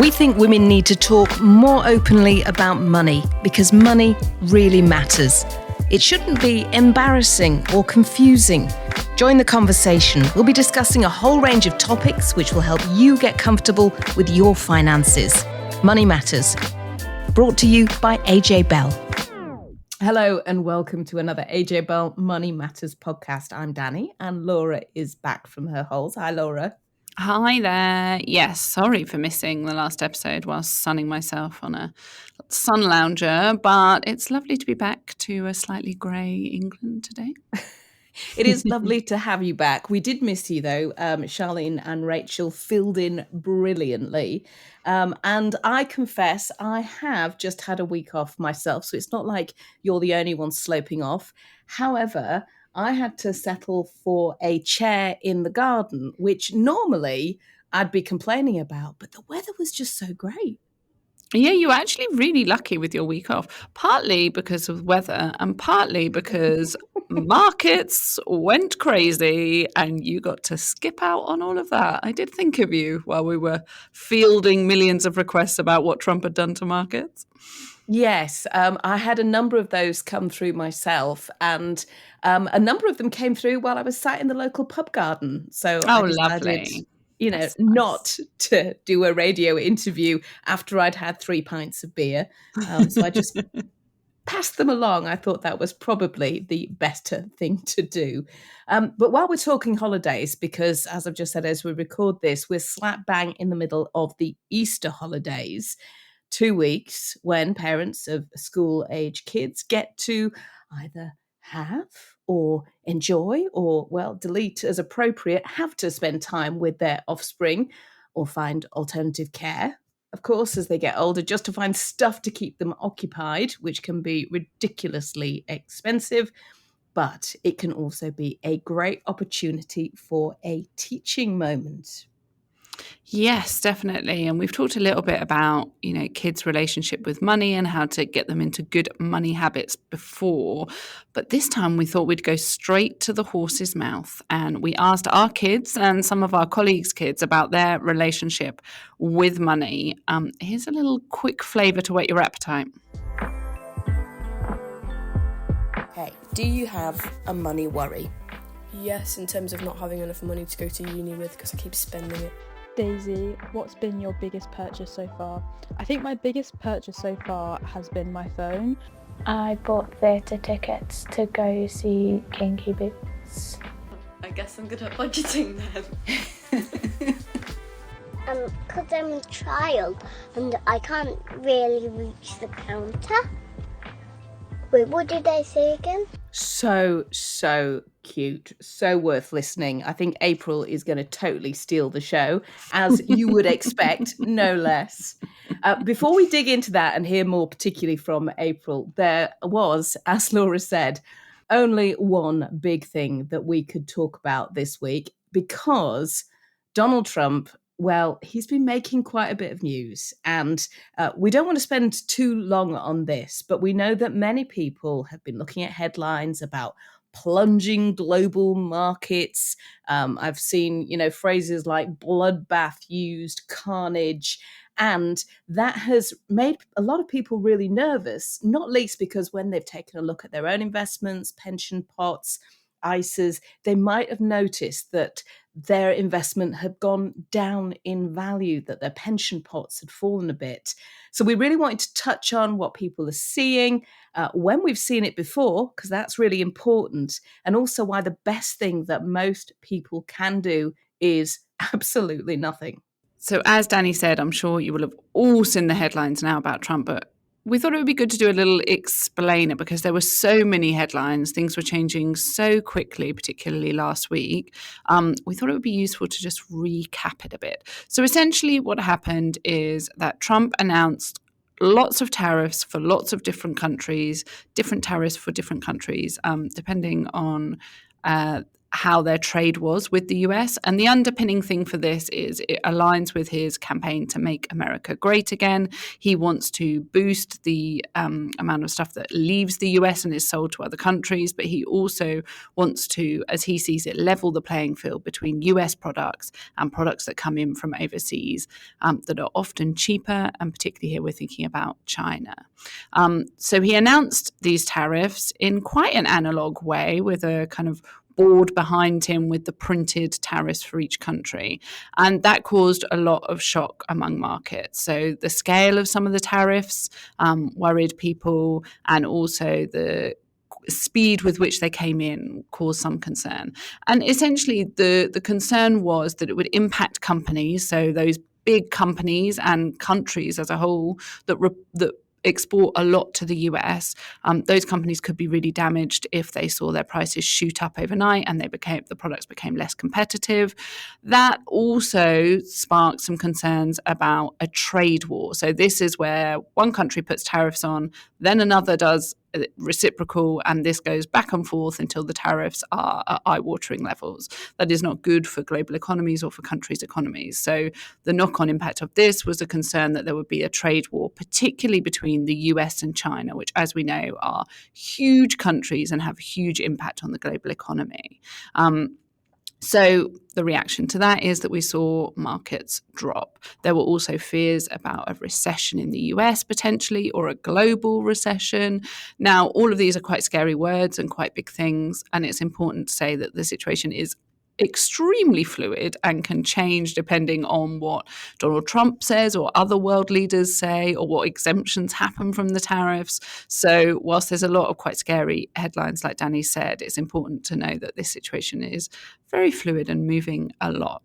We think women need to talk more openly about money because money really matters. It shouldn't be embarrassing or confusing. Join the conversation. We'll be discussing a whole range of topics which will help you get comfortable with your finances. Money Matters. Brought to you by AJ Bell. Hello and welcome to another AJ Bell Money Matters podcast. I'm Danni and Laura is back from her holes. Hi, Laura. Hi there. Yes, sorry for missing the last episode whilst sunning myself on a sun lounger, but it's lovely to be back to a slightly grey England today. It is lovely to have you back. We did miss you, though. Charlene and Rachel filled in brilliantly. And I confess, I have just had a week off myself, so it's not like you're the only one sloping off. However, I had to settle for a chair in the garden, which normally I'd be complaining about, but the weather was just so great. Yeah, you were actually really lucky with your week off, partly because of weather and partly because markets went crazy and you got to skip out on all of that. I did think of you while we were fielding millions of requests about what Trump had done to markets. Yes, I had a number of those come through myself, and a number of them came through while I was sat in the local pub garden. So I decided, Lovely. That's not to do a radio interview after I'd had 3 pints of beer. So I just passed them along. I thought that was probably the better thing to do. But while we're talking holidays, because as I've just said, as we record this, we're slap bang in the middle of the Easter holidays. 2 weeks when parents of school-age kids get to either have or enjoy or, well, delete as appropriate, have to spend time with their offspring or find alternative care, of course, as they get older, just to find stuff to keep them occupied, which can be ridiculously expensive. But it can also be a great opportunity for a teaching moment. Yes, definitely. And we've talked a little bit about, kids' relationship with money and how to get them into good money habits before. But this time we thought we'd go straight to the horse's mouth. And we asked our kids and some of our colleagues' kids about their relationship with money. Here's a little quick flavour to whet your appetite. Hey, do you have a money worry? Yes, in terms of not having enough money to go to uni with because I keep spending it. Daisy, what's been your biggest purchase so far? I think my biggest purchase so far has been my phone. I bought theatre tickets to go see Kinky Boots. I guess I'm good at budgeting then. Because I'm a child and I can't really reach the counter. Wait, what did I say again? So cute. So worth listening. I think April is going to totally steal the show, as you would expect, no less. Before we dig into that and hear more particularly from April, there was, as Laura said, only one big thing that we could talk about this week, because Donald Trump, well, he's been making quite a bit of news, and we don't want to spend too long on this, but we know that many people have been looking at headlines about plunging global markets. I've seen, phrases like bloodbath used, carnage, and that has made a lot of people really nervous, not least because when they've taken a look at their own investments, pension pots, ISAs, they might have noticed that their investment had gone down in value, that their pension pots had fallen a bit. So we really wanted to touch on what people are seeing, when we've seen it before, because that's really important, and also why the best thing that most people can do is absolutely nothing. So as Danni said, I'm sure you will have all seen the headlines now about Trump, but we thought it would be good to do a little explainer because there were so many headlines. Things were changing so quickly, particularly last week. We thought it would be useful to just recap it a bit. So essentially what happened is that Trump announced lots of tariffs for lots of different countries, different tariffs for different countries, depending on how their trade was with the US. And the underpinning thing for this is it aligns with his campaign to make America great again. He wants to boost the amount of stuff that leaves the US and is sold to other countries, but he also wants to, as he sees it, level the playing field between US products and products that come in from overseas that are often cheaper, and particularly here we're thinking about China. So he announced these tariffs in quite an analog way, with a kind of board behind him with the printed tariffs for each country. And that caused a lot of shock among markets. So the scale of some of the tariffs worried people, and also the speed with which they came in caused some concern. And essentially the concern was that it would impact companies, so those big companies and countries as a whole that export a lot to the US. Those companies could be really damaged if they saw their prices shoot up overnight and the products became less competitive. That also sparked some concerns about a trade war. So this is where one country puts tariffs on, then another does reciprocal, and this goes back and forth until the tariffs are at eye-watering levels. That is not good for global economies or for countries' economies. So the knock-on impact of this was a concern that there would be a trade war, particularly between the US and China, which, as we know, are huge countries and have a huge impact on the global economy. So the reaction to that is that we saw markets drop. There were also fears about a recession in the US potentially, or a global recession. Now, all of these are quite scary words and quite big things, and it's important to say that the situation is extremely fluid and can change depending on what Donald Trump says or other world leaders say, or what exemptions happen from the tariffs. So whilst there's a lot of quite scary headlines, like Danny said, it's important to know that this situation is very fluid and moving a lot.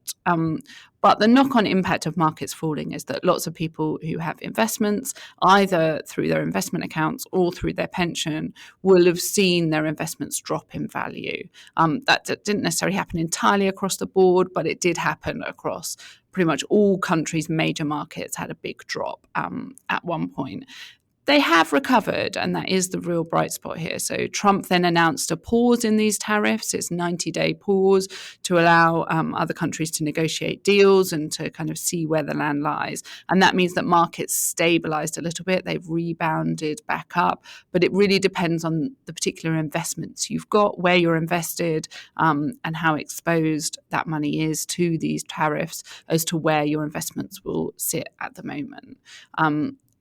But the knock-on impact of markets falling is that lots of people who have investments, either through their investment accounts or through their pension, will have seen their investments drop in value. That didn't necessarily happen entirely across the board, but it did happen across pretty much all countries. Major markets had a big drop at one point. They have recovered, and that is the real bright spot here. So Trump then announced a pause in these tariffs. It's a 90-day pause to allow other countries to negotiate deals and to kind of see where the land lies. And that means that markets stabilized a little bit. They've rebounded back up, but it really depends on the particular investments you've got, where you're invested, and how exposed that money is to these tariffs as to where your investments will sit at the moment.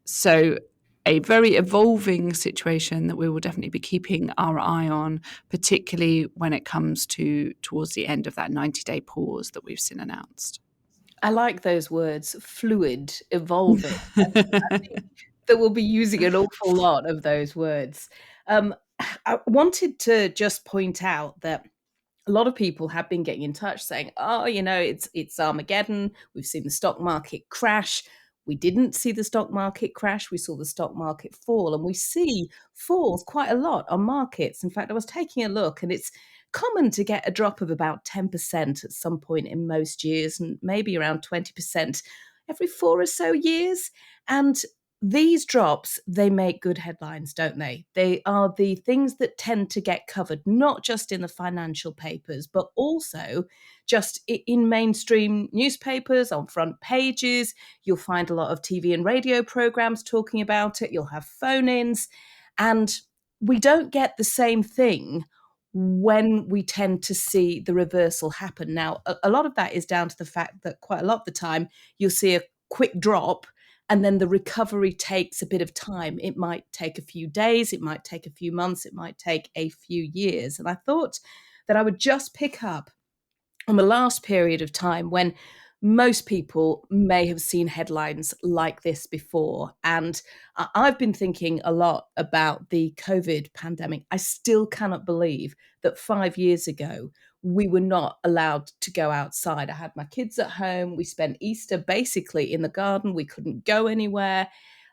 So a very evolving situation that we will definitely be keeping our eye on, particularly when it comes towards the end of that 90-day pause that we've seen announced. I like those words, fluid, evolving. I think that we'll be using an awful lot of those words. I wanted to just point out that a lot of people have been getting in touch saying, oh, it's Armageddon. We've seen the stock market crash. We didn't see the stock market crash. We saw the stock market fall, and we see falls quite a lot on markets. In fact, I was taking a look, and it's common to get a drop of about 10% at some point in most years, and maybe around 20% every 4 or so years. And these drops, they make good headlines, don't they? They are the things that tend to get covered, not just in the financial papers, but also just in mainstream newspapers, on front pages. You'll find a lot of TV and radio programs talking about it. You'll have phone-ins. And we don't get the same thing when we tend to see the reversal happen. Now, a lot of that is down to the fact that quite a lot of the time you'll see a quick drop, and then the recovery takes a bit of time. It might take a few days, it might take a few months, it might take a few years. And I thought that I would just pick up on the last period of time when most people may have seen headlines like this before. And I've been thinking a lot about the COVID pandemic. I still cannot believe that 5 years ago, we were not allowed to go outside. I had my kids at home. We spent Easter basically in the garden. We couldn't go anywhere.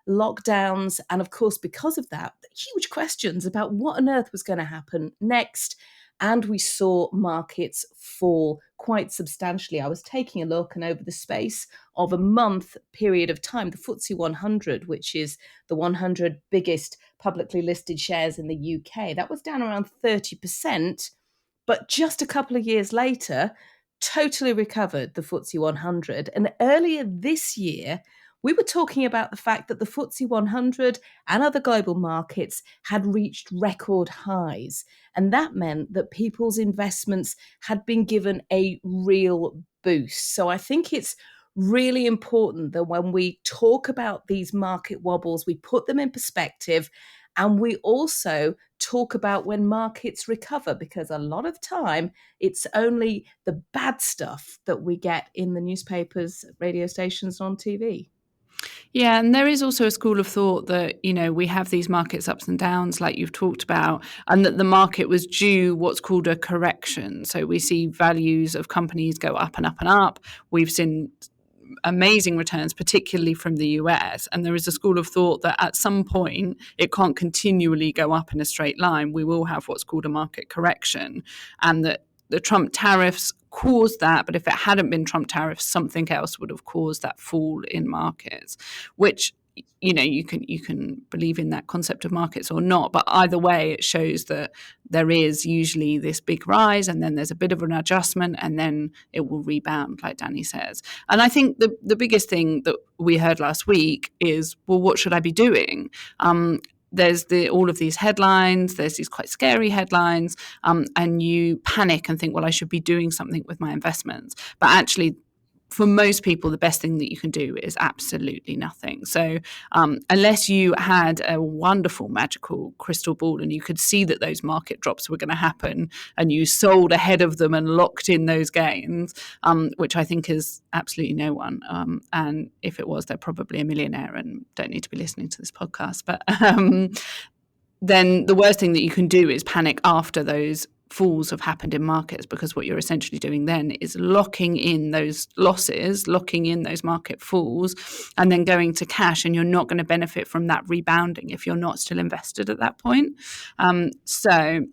Lockdowns. And of course, because of that, huge questions about what on earth was going to happen next. And we saw markets fall quite substantially. I was taking a look, and over the space of a month period of time, the FTSE 100, which is the 100 biggest publicly listed shares in the UK, that was down around 30%. But just a couple of years later, totally recovered the FTSE 100. And earlier this year, we were talking about the fact that the FTSE 100 and other global markets had reached record highs. And that meant that people's investments had been given a real boost. So I think it's really important that when we talk about these market wobbles, we put them in perspective, and we also talk about when markets recover, because a lot of time it's only the bad stuff that we get in the newspapers, radio stations, and on TV. Yeah, and there is also a school of thought that, we have these markets ups and downs like you've talked about, and that the market was due what's called a correction. So we see values of companies go up and up and up. We've seen amazing returns, particularly from the US. And there is a school of thought that at some point it can't continually go up in a straight line. We will have what's called a market correction, and that the Trump tariffs caused that. But if it hadn't been Trump tariffs, something else would have caused that fall in markets, which you can believe in that concept of markets or not, but either way it shows that there is usually this big rise, and then there's a bit of an adjustment, and then it will rebound, like Danny says. And I think the biggest thing that we heard last week is, well, what should I be doing? There's all of these headlines, there's these quite scary headlines, and you panic and think, well, I should be doing something with my investments. But actually, for most people, the best thing that you can do is absolutely nothing. So unless you had a wonderful magical crystal ball and you could see that those market drops were going to happen and you sold ahead of them and locked in those gains, which I think is absolutely no one. And if it was, they're probably a millionaire and don't need to be listening to this podcast. But then the worst thing that you can do is panic after those falls have happened in markets, because what you're essentially doing then is locking in those losses, locking in those market falls, and then going to cash, and you're not going to benefit from that rebounding if you're not still invested at that point. So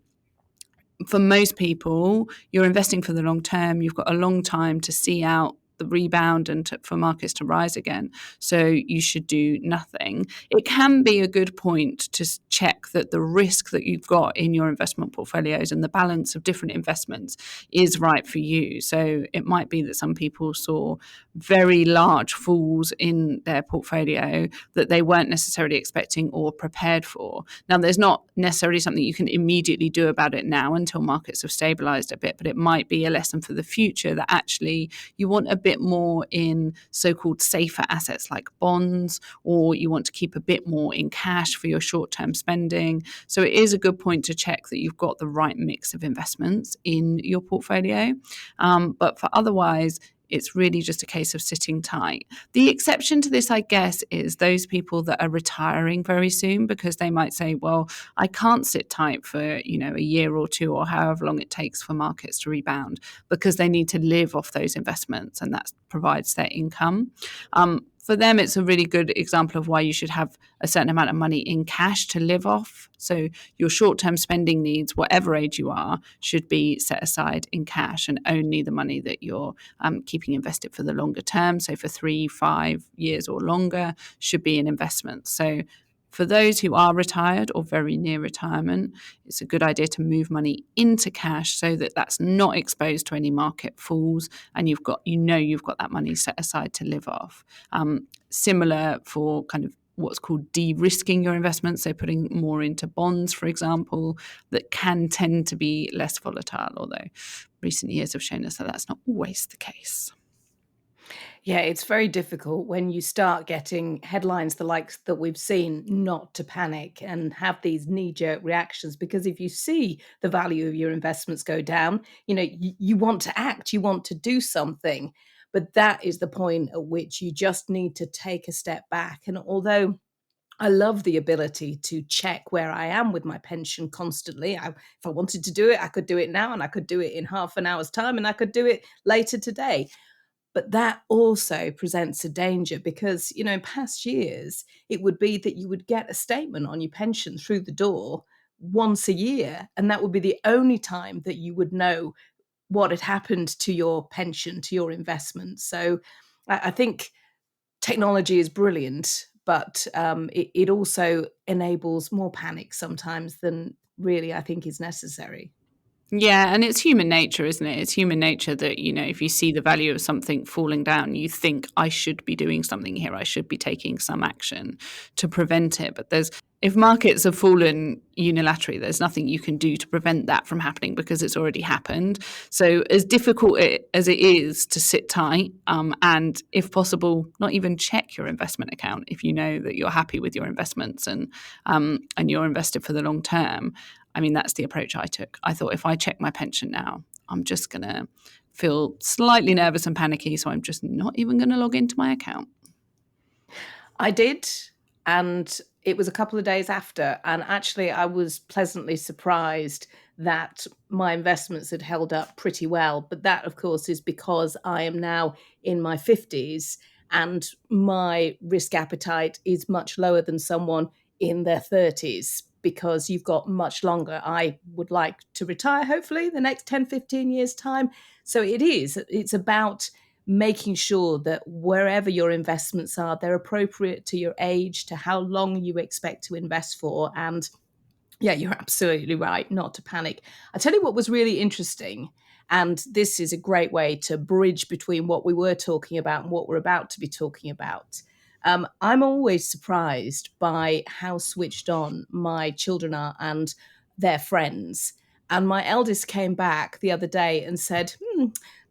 for most people, you're investing for the long term. You've got a long time to see out the rebound and for markets to rise again. So you should do nothing. It can be a good point to check that the risk that you've got in your investment portfolios and the balance of different investments is right for you. So it might be that some people saw very large falls in their portfolio that they weren't necessarily expecting or prepared for. Now, there's not necessarily something you can immediately do about it now until markets have stabilized a bit, but it might be a lesson for the future that actually you want a bit more in so-called safer assets like bonds, or you want to keep a bit more in cash for your short-term spending. So it is a good point to check that you've got the right mix of investments in your portfolio. But for otherwise, it's really just a case of sitting tight. The exception to this, I guess, is those people that are retiring very soon, because they might say, well, I can't sit tight for, a year or two or however long it takes for markets to rebound, because they need to live off those investments, and that provides their income. For them, it's a really good example of why you should have a certain amount of money in cash to live off. So your short-term spending needs, whatever age you are, should be set aside in cash, and only the money that you're keeping invested for the longer term, so for 3-5 years or longer, should be in investments. So for those who are retired or very near retirement, it's a good idea to move money into cash so that that's not exposed to any market falls, and you've got that money set aside to live off. Similar for kind of what's called de-risking your investments, so putting more into bonds, for example, that can tend to be less volatile, although recent years have shown us that that's not always the case. Yeah, it's very difficult when you start getting headlines the likes that we've seen not to panic and have these knee-jerk reactions, because if you see the value of your investments go down, you want to act, you want to do something. But that is the point at which you just need to take a step back. And although I love the ability to check where I am with my pension constantly. If I wanted to do it, I could do it now, and I could do it in half an hour's time, and I could do it later today. But that also presents a danger, because, in past years, it would be that you would get a statement on your pension through the door once a year, and that would be the only time that you would know what had happened to your pension, to your investment. So I think technology is brilliant, but it also enables more panic sometimes than really I think is necessary. Yeah, and it's human nature, isn't it? It's human nature that, you know, if you see the value of something falling down, you think, I should be doing something here. I should be taking some action to prevent it. But if markets have fallen unilaterally, there's nothing you can do to prevent that from happening because it's already happened. So as difficult as it is to sit tight, and if possible, not even check your investment account if you know that you're happy with your investments and you're invested for the long term. I mean, that's the approach I took. I thought if I check my pension now, I'm just going to feel slightly nervous and panicky. So I'm just not even going to log into my account. I did, and it was a couple of days after, and actually I was pleasantly surprised that my investments had held up pretty well. But that, of course, is because I am now in my 50s and my risk appetite is much lower than someone in their 30s because you've got much longer. I would like to retire, hopefully, the next 10, 15 years' time. So it's about making sure that wherever your investments are, they're appropriate to your age, to how long you expect to invest for. And yeah, you're absolutely right, not to panic. I tell you what was really interesting, and this is a great way to bridge between what we were talking about and what we're about to be talking about. I'm always surprised by how switched on my children are and their friends. And my eldest came back the other day and said,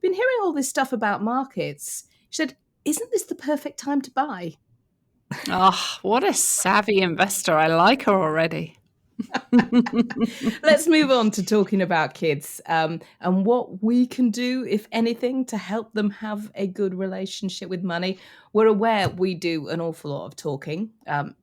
been hearing all this stuff about markets. She said, isn't this the perfect time to buy? Oh, what a savvy investor. I like her already. Let's move on to talking about kids and what we can do, if anything, to help them have a good relationship with money. We're aware we do an awful lot of talking,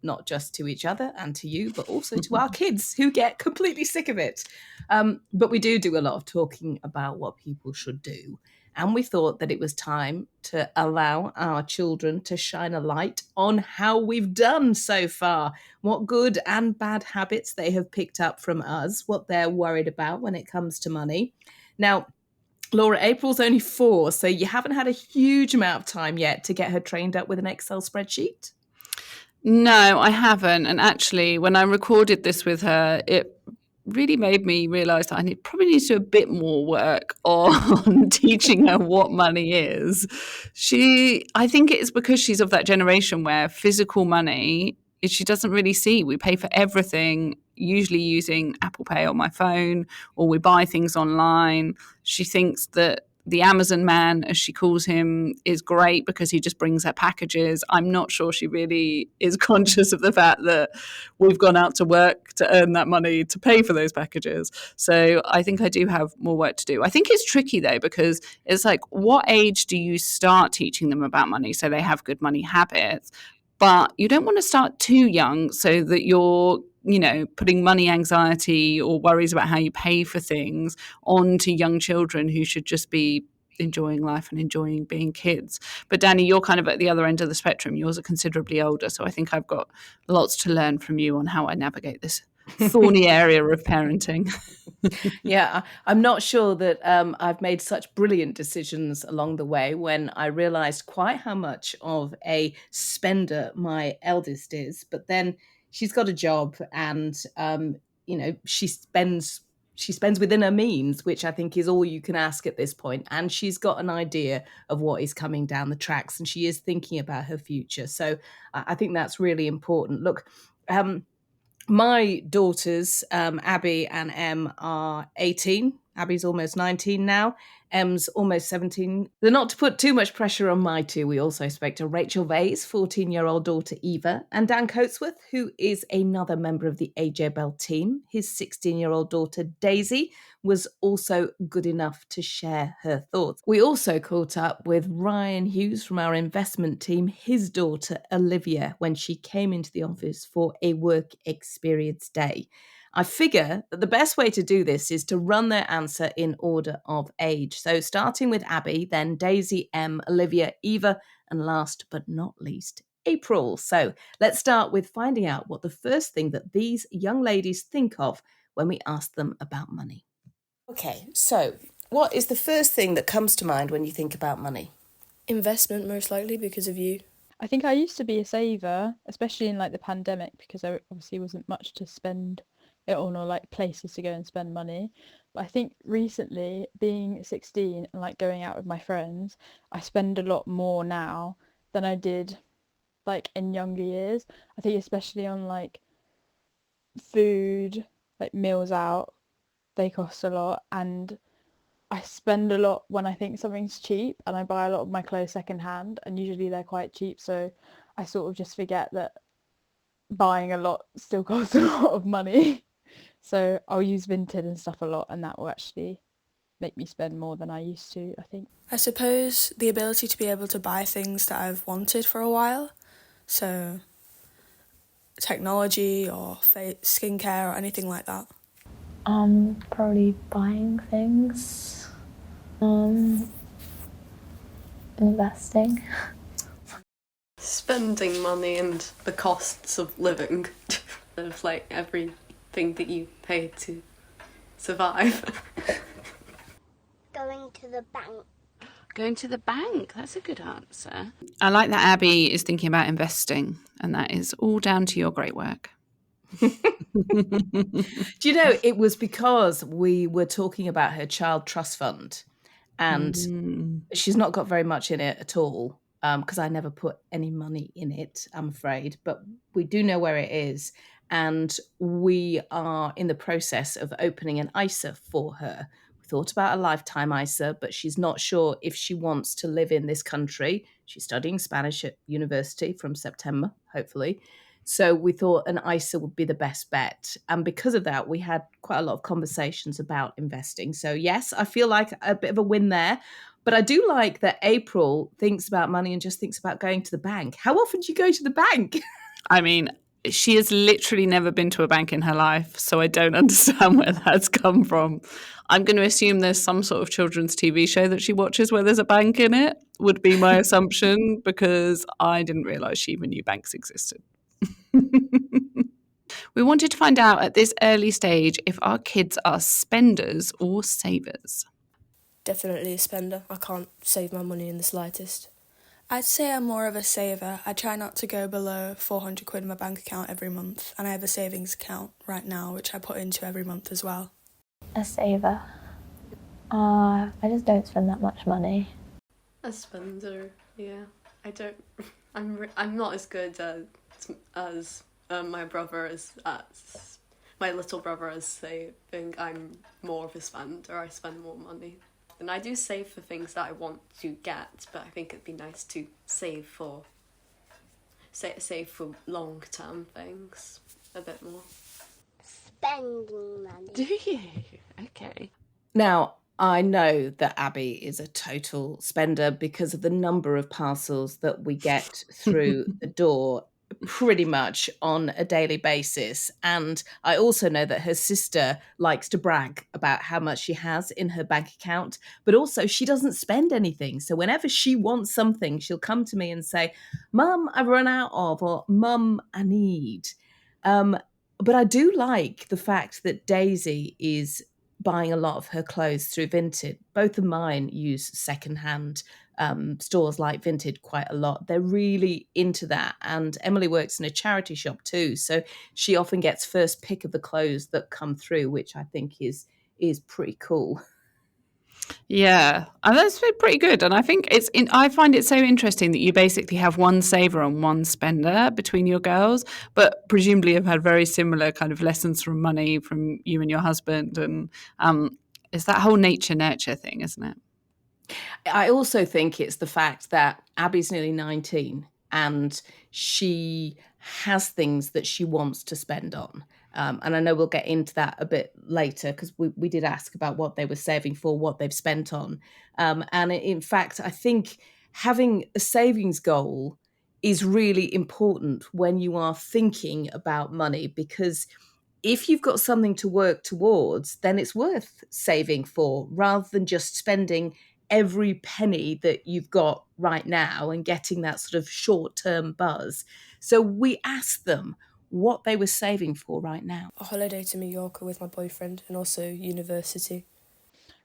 not just to each other and to you, but also to our kids who get completely sick of it. But we do a lot of talking about what people should do. And we thought that it was time to allow our children to shine a light on how we've done so far, what good and bad habits they have picked up from us, what they're worried about when it comes to money. Now, Laura, April's only 4, so you haven't had a huge amount of time yet to get her trained up with an Excel spreadsheet? No, I haven't. And actually, when I recorded this with her, it really made me realise that I probably need to do a bit more work on teaching her what money is. I think it's because she's of that generation where physical money, she doesn't really see. We pay for everything, usually using Apple Pay on my phone, or we buy things online. She thinks that the Amazon man, as she calls him, is great because he just brings her packages. I'm not sure she really is conscious of the fact that we've gone out to work to earn that money to pay for those packages. So I think I do have more work to do. I think it's tricky though, because it's like, what age do you start teaching them about money so they have good money habits? But you don't want to start too young so that you're, putting money anxiety or worries about how you pay for things onto young children who should just be enjoying life and enjoying being kids. But Danni, you're kind of at the other end of the spectrum. Yours are considerably older. So I think I've got lots to learn from you on how I navigate this thorny area of parenting. Yeah, I'm not sure that I've made such brilliant decisions along the way when I realized quite how much of a spender my eldest is. But then she's got a job and, she spends within her means, which I think is all you can ask at this point. And she's got an idea of what is coming down the tracks and she is thinking about her future. So I think that's really important. Look, my daughters, Abby and Em, are 18. Abby's almost 19 now. Em's almost 17. They're not to put too much pressure on my two. We also spoke to Rachel Vay's 14-year-old daughter, Eva, and Dan Coatsworth, who is another member of the AJ Bell team. His 16-year-old daughter, Daisy, was also good enough to share her thoughts. We also caught up with Ryan Hughes from our investment team, his daughter, Olivia, when she came into the office for a work experience day. I figure that the best way to do this is to run their answer in order of age. So starting with Abby, then Daisy, Em, Olivia, Eva, and last but not least, April. So let's start with finding out what the first thing that these young ladies think of when we ask them about money. Okay, so what is the first thing that comes to mind when you think about money? Investment, most likely, because of you. I think I used to be a saver, especially in the pandemic, because there obviously wasn't much to spend it on or places to go and spend money. But I think recently, being 16 and like going out with my friends, I spend a lot more now than I did like in younger years. I think especially on like food, like meals out, they cost a lot, and I spend a lot when I think something's cheap, and I buy a lot of my clothes secondhand, and usually they're quite cheap, so I sort of just forget that buying a lot still costs a lot of money. So I'll use Vinted and stuff a lot, and that will actually make me spend more than I used to, I think. I suppose the ability to be able to buy things that I've wanted for a while. So technology or skincare or anything like that. Probably buying things. Investing. Spending money and the costs of living. Of like everything that you pay to survive. Going to the bank. Going to the bank. That's a good answer. I like that Abby is thinking about investing, and that is all down to your great work. Do you know, it was because we were talking about her child trust fund, and she's not got very much in it at all, because I never put any money in it, I'm afraid, but we do know where it is, and we are in the process of opening an ISA for her. We thought about a lifetime ISA, but she's not sure if she wants to live in this country. She's studying Spanish at university from September, hopefully. So we thought an ISA would be the best bet. And because of that, we had quite a lot of conversations about investing. So yes, I feel like a bit of a win there. But I do like that April thinks about money and just thinks about going to the bank. How often do you go to the bank? I mean, she has literally never been to a bank in her life, so I don't understand where that's come from. I'm going to assume there's some sort of children's TV show that she watches where there's a bank in it, would be my assumption, because I didn't realise she even knew banks existed. We wanted to find out at this early stage if our kids are spenders or savers. Definitely a spender. I can't save my money in the slightest. I'd say I'm more of a saver. I try not to go below 400 quid in my bank account every month, and I have a savings account right now which I put into every month as well. A saver. I just don't spend that much money. A spender, yeah. I don't. I'm not as good as my brother as my little brother is saving. I'm more of a spender. I spend more money. And I do save for things that I want to get, but I think it'd be nice to save for long-term things a bit more. Spending money. Do you? Okay. Now, I know that Abby is a total spender because of the number of parcels that we get through the door pretty much on a daily basis. And I also know that her sister likes to brag about how much she has in her bank account, but also she doesn't spend anything. So whenever she wants something, she'll come to me and say, Mum, I've run out of, or Mum, I need. But I do like the fact that Daisy is buying a lot of her clothes through Vinted. Both of mine use secondhand stores like Vinted quite a lot. They're really into that. And Emily works in a charity shop too. So she often gets first pick of the clothes that come through, which I think is pretty cool. Yeah, and that's pretty good. And I think I find it so interesting that you basically have one saver and one spender between your girls, but presumably have had very similar kind of lessons from money from you and your husband. And it's that whole nature nurture thing, isn't it? I also think it's the fact that Abby's nearly 19 and she has things that she wants to spend on. And I know we'll get into that a bit later because we did ask about what they were saving for, what they've spent on. And in fact, I think having a savings goal is really important when you are thinking about money, because if you've got something to work towards, then it's worth saving for rather than just spending every penny that you've got right now and getting that sort of short-term buzz. So we asked them what they were saving for right now. A holiday to Mallorca with my boyfriend and also university.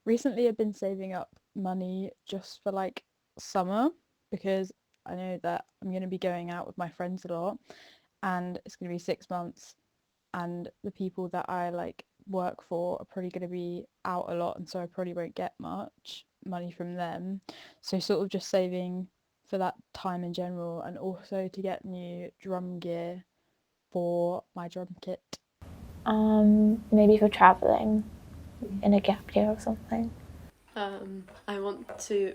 Recently I've been saving up money just for like summer because I know that I'm going to be going out with my friends a lot and it's going to be 6 months, and the people that I like work for are probably going to be out a lot, and so I probably won't get much money from them. So sort of just saving for that time in general, and also to get new drum gear for my drum kit. Maybe for travelling in a gap year or something. I want to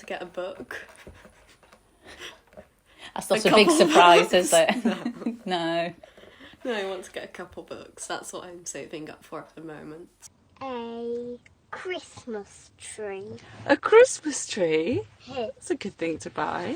get a book. That's not a big surprise, is it? No. No, I want to get a couple books. That's what I'm saving up for at the moment. A Christmas tree. A Christmas tree? Hey. That's a good thing to buy.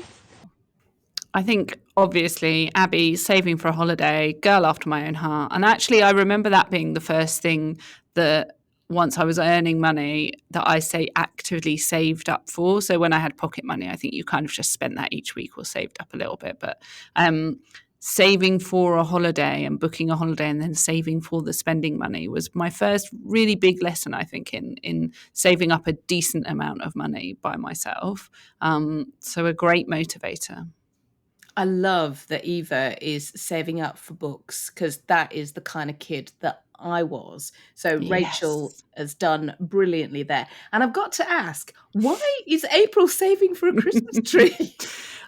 I think, obviously, Abby, saving for a holiday, girl after my own heart. And actually, I remember that being the first thing that once I was earning money that I actively saved up for. So when I had pocket money, I think you kind of just spent that each week or saved up a little bit. But saving for a holiday and booking a holiday and then saving for the spending money was my first really big lesson, I think, in saving up a decent amount of money by myself. So a great motivator. I love that Eva is saving up for books, because that is the kind of kid that I was. So Rachel has done brilliantly there. And I've got to ask, why is April saving for a Christmas tree?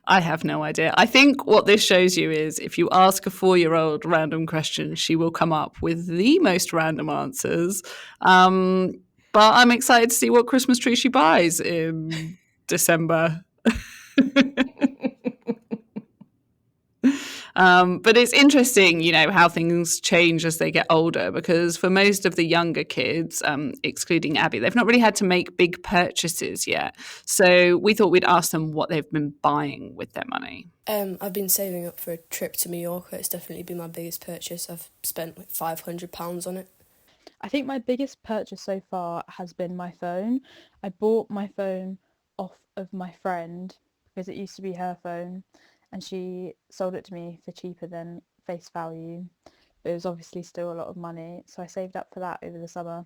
I have no idea. I think what this shows you is if you ask a 4-year-old random question, she will come up with the most random answers. But I'm excited to see what Christmas tree she buys in December. But it's interesting, how things change as they get older, because for most of the younger kids, excluding Abby, they've not really had to make big purchases yet. So we thought we'd ask them what they've been buying with their money. I've been saving up for a trip to Mallorca. It's definitely been my biggest purchase. I've spent like £500 on it. I think my biggest purchase so far has been my phone. I bought my phone off of my friend because it used to be her phone, and she sold it to me for cheaper than face value. But it was obviously still a lot of money, so I saved up for that over the summer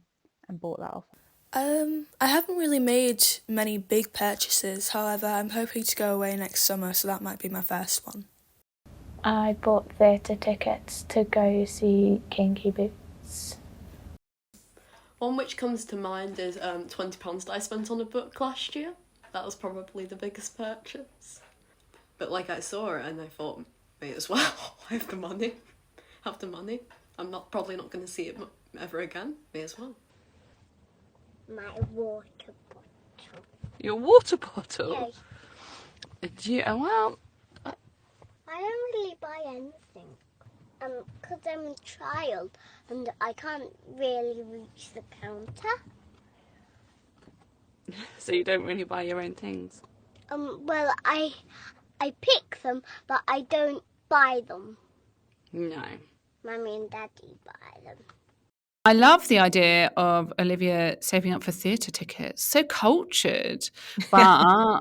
and bought that off. I haven't really made many big purchases. However, I'm hoping to go away next summer, so that might be my first one. I bought theatre tickets to go see Kinky Boots. One which comes to mind is £20 that I spent on a book last year. That was probably the biggest purchase. But I saw it and I thought, may as well. I have the money. I'm probably not going to see it ever again. May as well. My water bottle. Your water bottle? Yes. Well, I don't really buy anything. Because I'm a child and I can't really reach the counter. So you don't really buy your own things? Well, I pick them, but I don't buy them. No. Mummy and Daddy buy them. I love the idea of Olivia saving up for theatre tickets. So cultured, but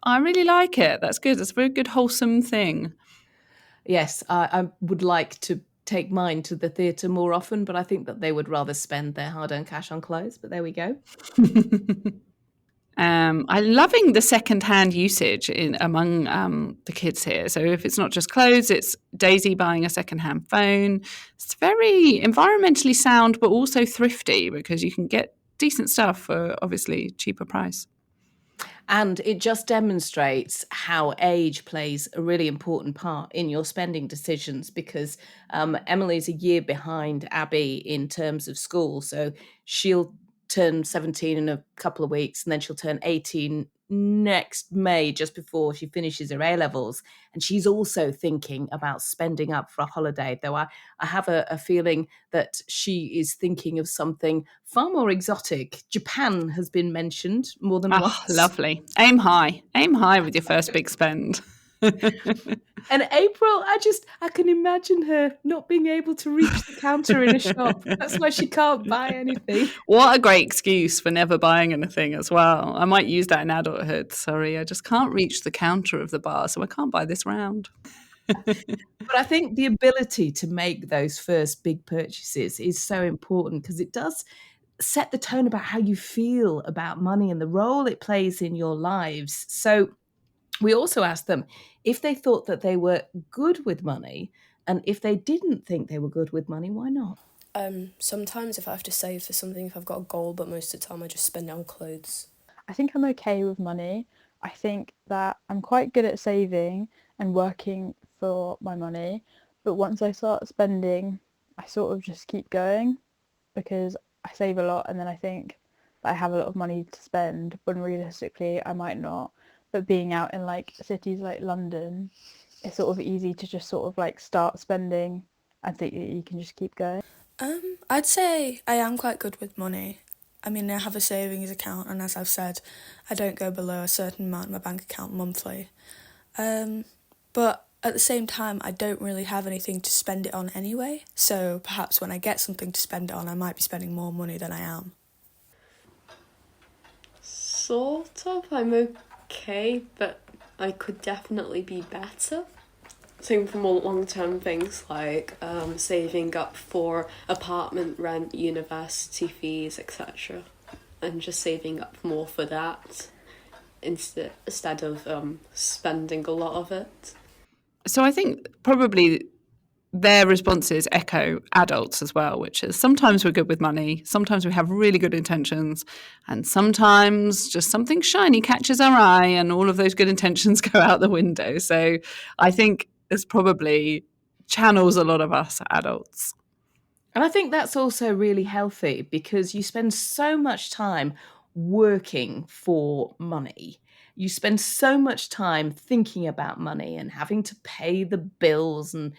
I really like it. That's good. That's a very good, wholesome thing. Yes, I would like to take mine to the theatre more often, but I think that they would rather spend their hard-earned cash on clothes. But there we go. I'm loving the second-hand usage among the kids here. So if it's not just clothes, it's Daisy buying a second-hand phone. It's very environmentally sound, but also thrifty, because you can get decent stuff for obviously cheaper price. And it just demonstrates how age plays a really important part in your spending decisions, because Emily's a year behind Abby in terms of school. So she'll turn 17 in a couple of weeks, and then she'll turn 18 next May, just before she finishes her A-levels. And she's also thinking about spending up for a holiday, though I have a feeling that she is thinking of something far more exotic. Japan has been mentioned more than once. Lovely. Aim high with your first big spend. And April, I can imagine her not being able to reach the counter in a shop. That's why she can't buy anything. What a great excuse for never buying anything as well. I might use that in adulthood. Sorry, I just can't reach the counter of the bar, so I can't buy this round. But I think the ability to make those first big purchases is so important, because it does set the tone about how you feel about money and the role it plays in your lives. So we also asked them if they thought that they were good with money, and if they didn't think they were good with money, why not? Sometimes if I have to save for something, if I've got a goal, but most of the time I just spend it on clothes. I think I'm okay with money. I think that I'm quite good at saving and working for my money, but once I start spending, I sort of just keep going because I save a lot and then I think that I have a lot of money to spend when realistically I might not. But being out in like cities like London, it's sort of easy to just sort of like start spending and think that you can just keep going. I'd say I am quite good with money. I mean, I have a savings account, and as I've said, I don't go below a certain amount in my bank account monthly. But at the same time, I don't really have anything to spend it on anyway, so perhaps when I get something to spend it on, I might be spending more money than I am. Sort of, I'm okay, but I could definitely be better. Same for more long-term things like saving up for apartment rent, university fees, etc. And just saving up more for that instead of spending a lot of it. So I think probably their responses echo adults as well, which is sometimes we're good with money, sometimes we have really good intentions, and sometimes just something shiny catches our eye and all of those good intentions go out the window. So I think this probably channels a lot of us adults. And I think that's also really healthy because you spend so much time working for money. You spend so much time thinking about money and having to pay the bills and,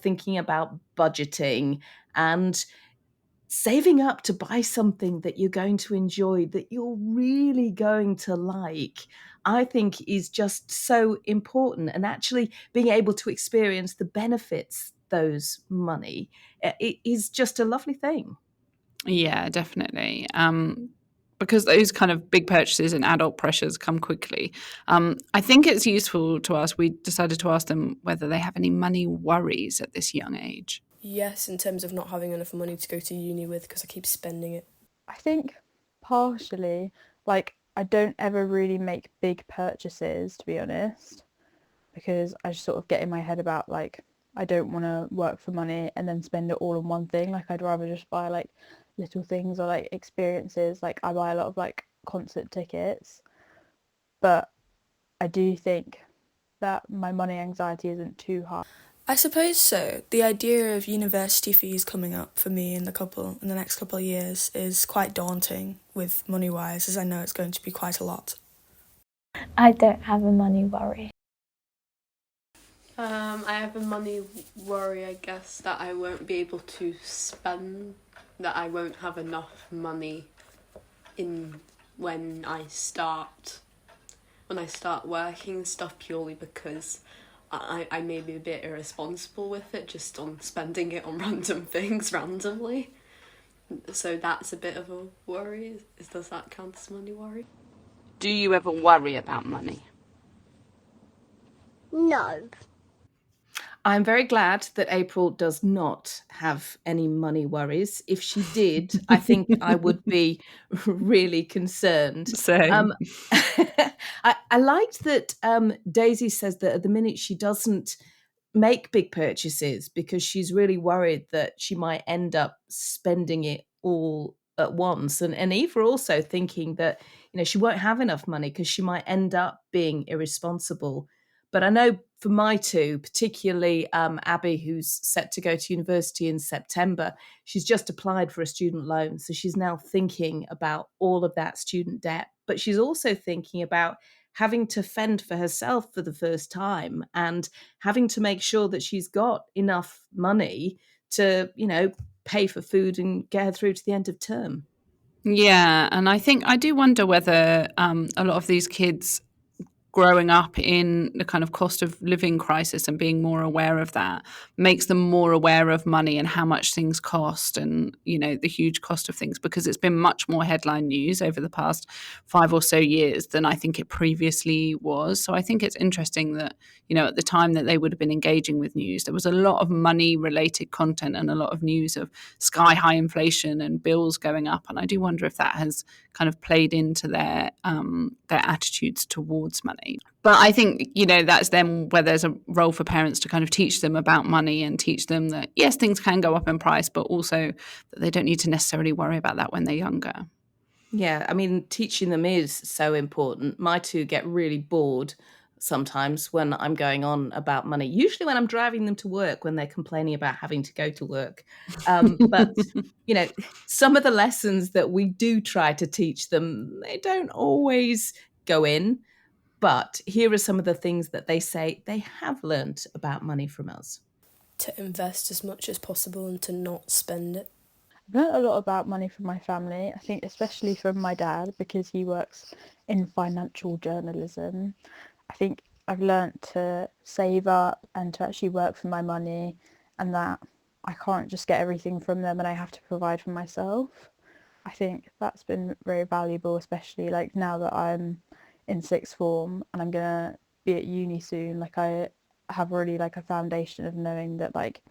thinking about budgeting and saving up to buy something that you're going to enjoy, that you're really going to like, I think is just so important. And actually being able to experience the benefits those money, it is just a lovely thing. Yeah, definitely. Because those kind of big purchases and adult pressures come quickly. I think it's useful to ask, we decided to ask them whether they have any money worries at this young age. Yes, in terms of not having enough money to go to uni with because I keep spending it. I think partially, like, I don't ever really make big purchases, to be honest, because I just sort of get in my head about, like, I don't want to work for money and then spend it all on one thing. Like, I'd rather just buy, like, little things or, like, experiences. Like, I buy a lot of, like, concert tickets, but I do think that my money anxiety isn't too high. I suppose so. The idea of university fees coming up for me in the next couple of years is quite daunting with money-wise, as I know it's going to be quite a lot. I don't have a money worry. I have a money worry, I guess, that I won't be able to spend, that I won't have enough money when I start working and stuff, purely because I may be a bit irresponsible with it, just on spending it on random things randomly. So that's a bit of a worry. Does that count as money worry? Do you ever worry about money? No. I'm very glad that April does not have any money worries. If she did, I think I would be really concerned. Same. I liked that Daisy says that at the minute she doesn't make big purchases because she's really worried that she might end up spending it all at once. And Eva also thinking that, she won't have enough money because she might end up being irresponsible. But I know for my two, particularly Abby, who's set to go to university in September, she's just applied for a student loan. So she's now thinking about all of that student debt. But she's also thinking about having to fend for herself for the first time and having to make sure that she's got enough money to, pay for food and get her through to the end of term. Yeah, and I think I do wonder whether a lot of these kids growing up in the kind of cost of living crisis and being more aware of that makes them more aware of money and how much things cost and, the huge cost of things, because it's been much more headline news over the past 5 or so years than I think it previously was. So I think it's interesting that, at the time that they would have been engaging with news, there was a lot of money related content and a lot of news of sky high inflation and bills going up. And I do wonder if that has kind of played into their attitudes towards money. money. But I think, that's then where there's a role for parents to kind of teach them about money and teach them that, yes, things can go up in price, but also that they don't need to necessarily worry about that when they're younger. Yeah, I mean, teaching them is so important. My two get really bored sometimes when I'm going on about money, usually when I'm driving them to work, when they're complaining about having to go to work. But, some of the lessons that we do try to teach them, they don't always go in. But here are some of the things that they say they have learned about money from us. To invest as much as possible and to not spend it. I've learned a lot about money from my family, I think especially from my dad, because he works in financial journalism. I think I've learnt to save up and to actually work for my money, and that I can't just get everything from them and I have to provide for myself. I think that's been very valuable, especially like now that I'm in sixth form and I'm gonna be at uni soon. Like I have already like a foundation of knowing that like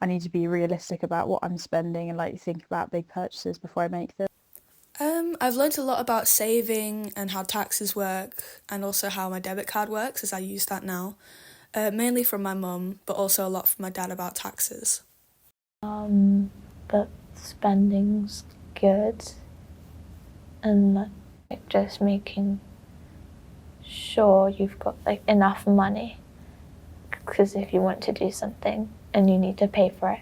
I need to be realistic about what I'm spending and like think about big purchases before I make them. I've learnt a lot about saving and how taxes work, and also how my debit card works, as I use that now. Mainly from my mum, but also a lot from my dad about taxes. That spending's good, and like just making sure you've got like enough money, because if you want to do something and you need to pay for it.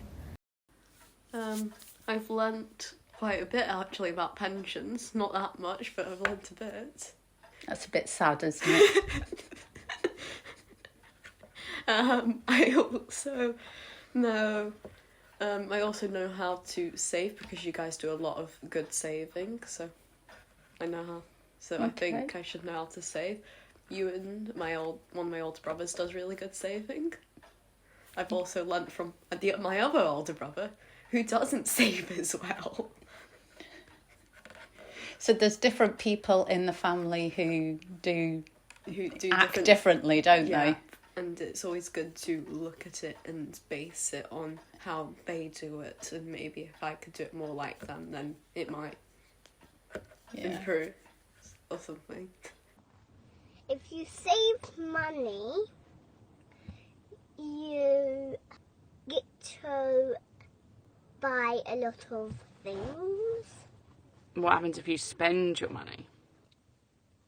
I've learnt quite a bit actually about pensions. Not that much, but I've learnt a bit. That's a bit sad, isn't it? I also know how to save, because you guys do a lot of good saving, so I know how. So okay. I think I should know how to save. You and one of my older brothers does really good saving. I've also learnt from my other older brother, who doesn't save as well. So there's different people in the family who act differently, don't they? And it's always good to look at it and base it on how they do it, and maybe if I could do it more like them, then it might improve or something. If you save money, you get to buy a lot of things. What happens if you spend your money?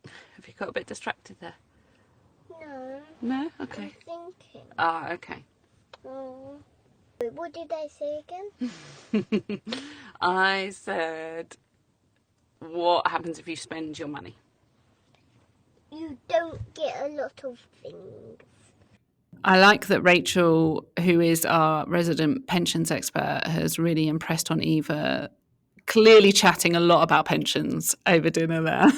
Have you got a bit distracted there? No. No? Okay. I'm thinking. Ah, okay. Wait, what did I say again? I said, what happens if you spend your money? You don't get a lot of things. I like that Rachel, who is our resident pensions expert, has really impressed on Eva, clearly chatting a lot about pensions over dinner there.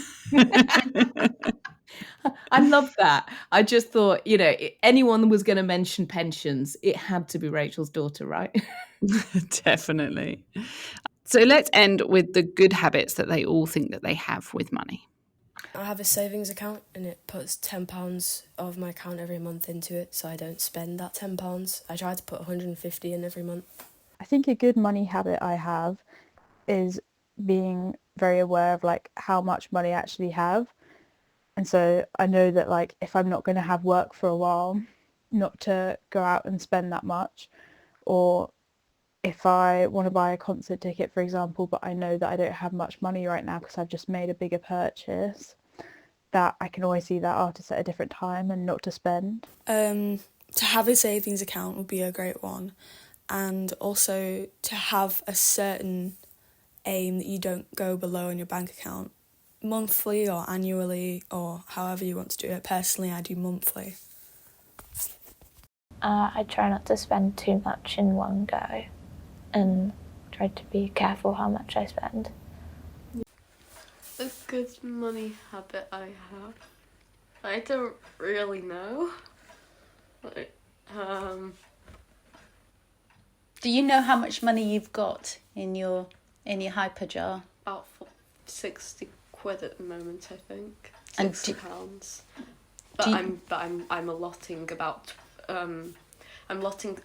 I love that. I just thought, anyone was going to mention pensions, it had to be Rachel's daughter, right? Definitely. So let's end with the good habits that they all think that they have with money. I have a savings account, and it puts £10 of my account every month into it, so I don't spend that £10. I try to put 150 in every month. I think a good money habit I have is being very aware of like how much money I actually have. And so I know that like if I'm not going to have work for a while, not to go out and spend that much. Or if I want to buy a concert ticket, for example, but I know that I don't have much money right now because I've just made a bigger purchase, that I can always see that artist at a different time and not to spend. To have a savings account would be a great one. And also to have a certain aim that you don't go below in your bank account, monthly or annually or however you want to do it. Personally, I do monthly. I try not to spend too much in one go and try to be careful how much I spend. A good money habit I have, I don't really know. Do you know how much money you've got in your hyper jar? About 60 quid at the moment, I think. And £60. But I'm allotting about I'm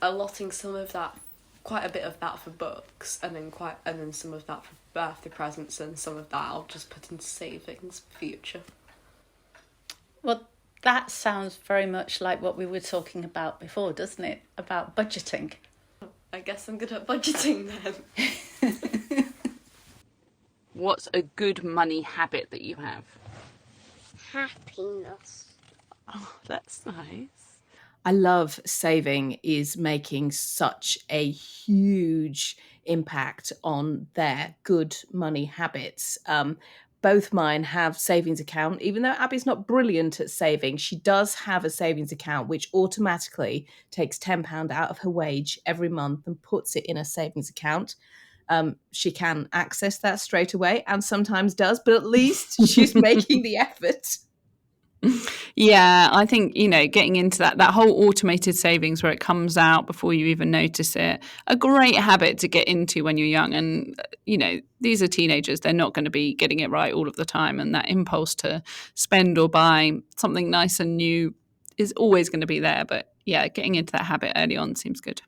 allotting some of that, quite a bit of that for books, and then some of that for birthday presents, and some of that I'll just put into savings for future. Well, That sounds very much like what we were talking about before, doesn't it? About budgeting. I guess I'm good at budgeting then. What's a good money habit that you have? Happiness. Oh, that's nice. I love saving is making such a huge impact on their good money habits. Both mine have savings account. Even though Abby's not brilliant at saving, she does have a savings account which automatically takes £10 out of her wage every month and puts it in a savings account. She can access that straight away and sometimes does, but at least she's making the effort. Yeah, I think, getting into that whole automated savings where it comes out before you even notice it, a great habit to get into when you're young. And, these are teenagers. They're not going to be getting it right all of the time. And that impulse to spend or buy something nice and new is always going to be there. But yeah, getting into that habit early on seems good.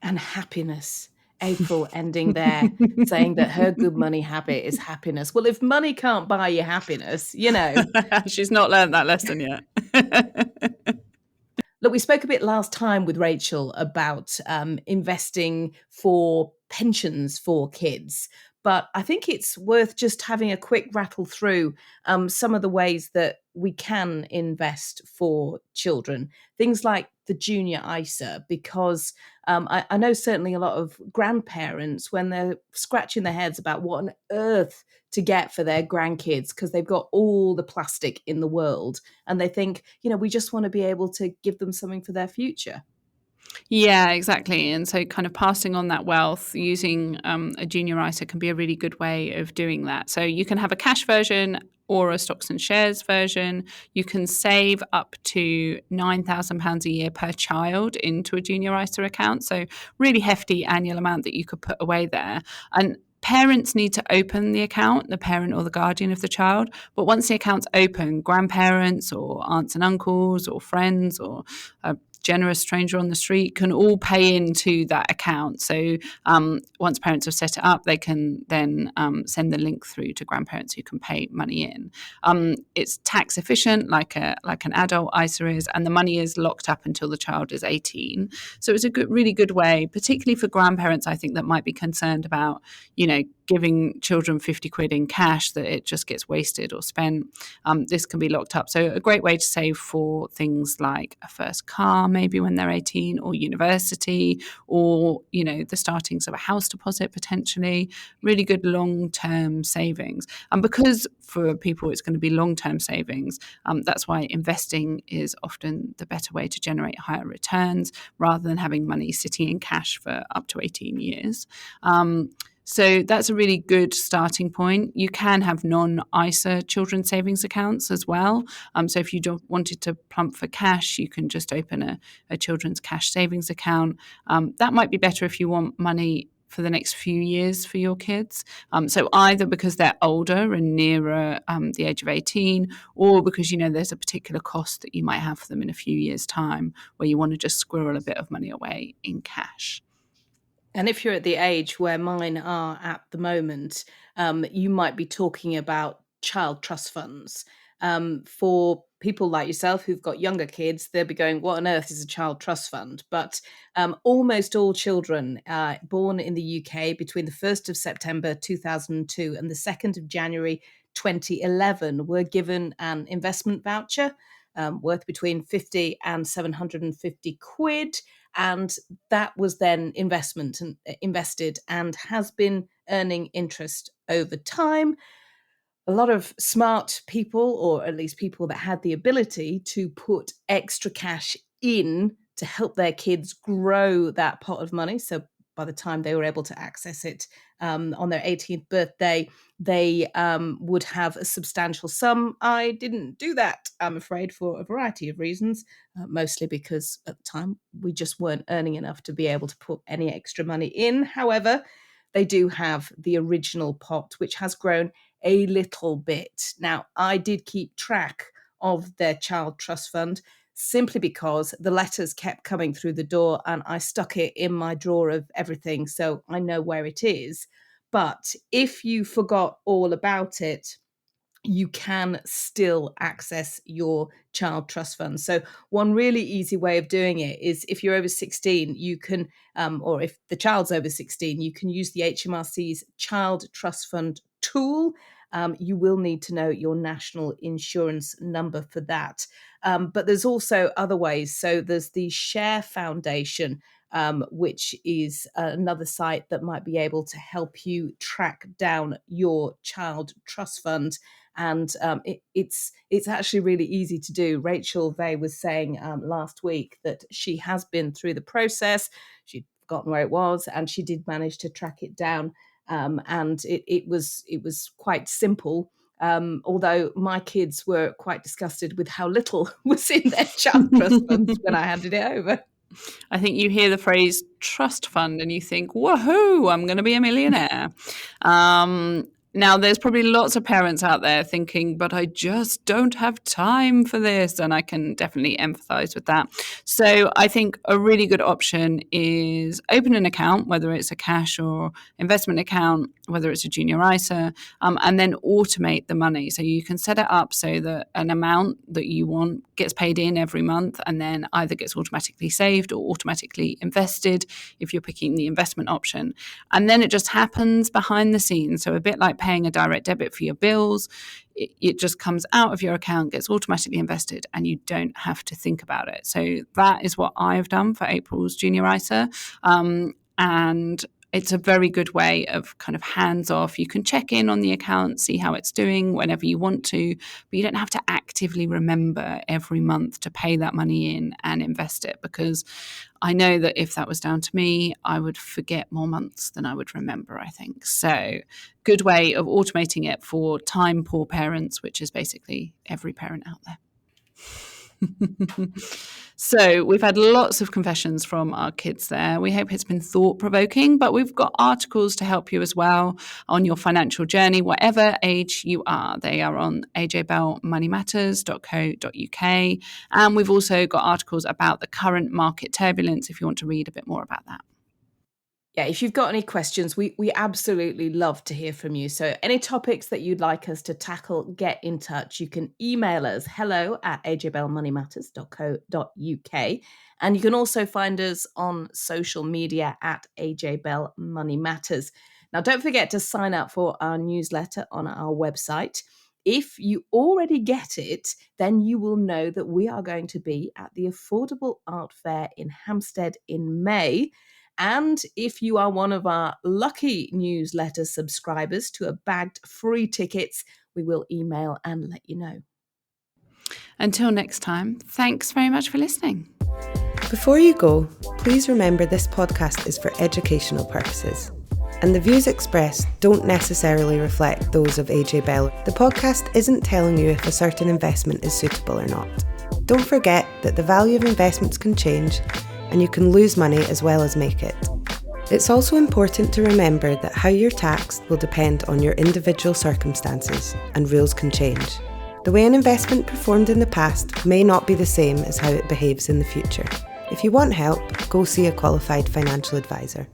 And happiness. April ending there, saying that her good money habit is happiness. Well, if money can't buy you happiness, She's not learned that lesson yet. Look, we spoke a bit last time with Rachel about investing for pensions for kids, but I think it's worth just having a quick rattle through some of the ways that we can invest for children. Things like the junior ISA, because I know certainly a lot of grandparents, when they're scratching their heads about what on earth to get for their grandkids, because they've got all the plastic in the world, and they think, we just want to be able to give them something for their future. Yeah, exactly. And so kind of passing on that wealth using a junior ISA can be a really good way of doing that. So you can have a cash version or a stocks and shares version. You can save up to £9,000 a year per child into a junior ISA account. So really hefty annual amount that you could put away there. And parents need to open the account, the parent or the guardian of the child. But once the account's open, grandparents or aunts and uncles or friends or a generous stranger on the street can all pay into that account. So once parents have set it up, they can then send the link through to grandparents who can pay money in. It's tax efficient, like an adult ISA is, and the money is locked up until the child is 18. So it's a really good way, particularly for grandparents, I think, that might be concerned about, giving children 50 quid in cash, that it just gets wasted or spent. This can be locked up. So a great way to save for things like a first car, maybe when they're 18, or university, or, the startings of a house deposit potentially. Really good long-term savings. And because for people it's going to be long-term savings, that's why investing is often the better way to generate higher returns rather than having money sitting in cash for up to 18 years. So that's a really good starting point. You can have non-ISA children's savings accounts as well. So if you don't wanted to plump for cash, you can just open a children's cash savings account. That might be better if you want money for the next few years for your kids. So either because they're older and nearer the age of 18, or because, there's a particular cost that you might have for them in a few years' time where you want to just squirrel a bit of money away in cash. And if you're at the age where mine are at the moment, you might be talking about child trust funds. For people like yourself who've got younger kids, they'll be going, what on earth is a child trust fund? But almost all children born in the UK between the 1st of September 2002 and the 2nd of January 2011 were given an investment voucher worth between 50 and 750 quid. And that was then invested and has been earning interest over time. A lot of smart people, or at least people that had the ability to put extra cash in to help their kids grow that pot of money. So by the time they were able to access it on their 18th birthday, they would have a substantial sum. I didn't do that, I'm afraid, for a variety of reasons, mostly because at the time we just weren't earning enough to be able to put any extra money in. However, they do have the original pot, which has grown a little bit. Now, I did keep track of their child trust fund simply because the letters kept coming through the door and I stuck it in my drawer of everything, so I know where it is. But if you forgot all about it, you can still access your child trust fund. So one really easy way of doing it is if you're over 16, you can, or if the child's over 16, you can use the HMRC's Child Trust Fund tool. You will need to know your national insurance number for that. But there's also other ways. So there's the Share Foundation, which is another site that might be able to help you track down your child trust fund. And it's actually really easy to do. Rachel Vey was saying last week that she has been through the process. She'd forgotten where it was, and she did manage to track it down. And it was quite simple. Although my kids were quite disgusted with how little was in their child trust funds when I handed it over. I think you hear the phrase trust fund and you think, woohoo, I'm going to be a millionaire. Now, there's probably lots of parents out there thinking, but I just don't have time for this. And I can definitely empathize with that. So I think a really good option is open an account, whether it's a cash or investment account, whether it's a junior ISA, and then automate the money. So you can set it up so that an amount that you want gets paid in every month and then either gets automatically saved or automatically invested if you're picking the investment option. And then it just happens behind the scenes. So a bit like paying a direct debit for your bills, it just comes out of your account, gets automatically invested, and you don't have to think about it. So that is what I've done for April's junior ISA. And it's a very good way of kind of hands off. You can check in on the account, see how it's doing whenever you want to, but you don't have to actively remember every month to pay that money in and invest it, because I know that if that was down to me, I would forget more months than I would remember, I think. So good way of automating it for time poor parents, which is basically every parent out there. So we've had lots of confessions from our kids there. We hope it's been thought-provoking, but we've got articles to help you as well on your financial journey, whatever age you are. They are on ajbellmoneymatters.co.uk. And we've also got articles about the current market turbulence if you want to read a bit more about that. Yeah, if you've got any questions, we absolutely love to hear from you. So any topics that you'd like us to tackle, get in touch. You can email us hello@ajbellmoneymatters.co.uk. And you can also find us on social media at ajbellmoneymatters. Now, don't forget to sign up for our newsletter on our website. If you already get it, then you will know that we are going to be at the Affordable Art Fair in Hampstead in May. And if you are one of our lucky newsletter subscribers to have bagged free tickets, we will email and let you know. Until next time, thanks very much for listening. Before you go, please remember this podcast is for educational purposes, and the views expressed don't necessarily reflect those of AJ Bell. The podcast isn't telling you if a certain investment is suitable or not. Don't forget that the value of investments can change, and you can lose money as well as make it. It's also important to remember that how you're taxed will depend on your individual circumstances, and rules can change. The way an investment performed in the past may not be the same as how it behaves in the future. If you want help, go see a qualified financial advisor.